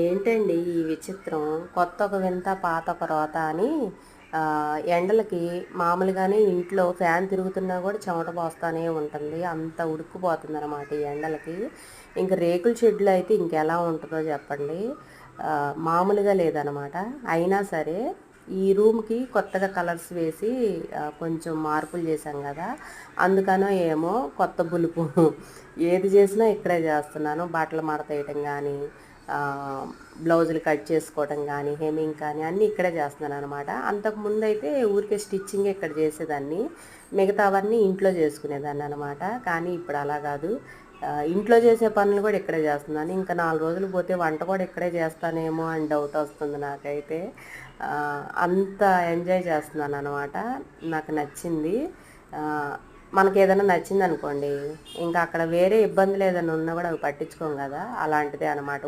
ఏంటండి ఈ విచిత్రం? కొత్త ఒక వింత పాత ఒక రోత అని ఎండలకి మామూలుగానే ఇంట్లో ఫ్యాన్ తిరుగుతున్నా కూడా చెమట పోస్తానే ఉంటుంది. అంత ఉడుక్కుపోతుందనమాట ఈ ఎండలకి. ఇంక రేకుల షెడ్‌లో అయితే ఇంకెలా ఉంటదో చెప్పండి. మామూలుగా లేదనమాట. అయినా సరే ఈ రూమ్‌కి కొత్తగా కలర్స్ వేసి కొంచెం మార్పులు చేశాం గదా! అందుకనో ఏమో కొత్త బులుపు ఏది చేసినా ఇక్కడే చేస్తున్నాను. బట్టలు మడతేయటం గానీ, బ్లౌజులు కట్ చేసుకోవటం కానీ, హెమ్మింగ్ కానీ అన్నీ ఇక్కడే చేస్తున్నాననమాట. అంతకుముందయితే ఊరికే స్టిచ్చింగే ఇక్కడ చేసేదాన్ని. మిగతావన్నీ ఇంట్లో చేసుకునేదాన్ననమాట. కానీ ఇప్పుడు అలా కాదు. ఇంట్లో చేసే పనులు కూడా ఇక్కడే చేస్తున్నాను. ఇంకా 4 రోజులు పోతే వంట కూడా ఇక్కడే చేస్తానేమో అని డౌటొస్తుంది నాకైతే. అంత ఎంజాయ్ చేస్తున్నాననమాట. నాకు నచ్చింది. ఆహ్, మనకేదైనా నచ్చిందనుకోండి, ఇంకా అక్కడ వేరే ఇబ్బందులు ఏదైనా ఉన్నా కూడా అవి పట్టించుకోం కదా! అలాంటిదే అనమాట.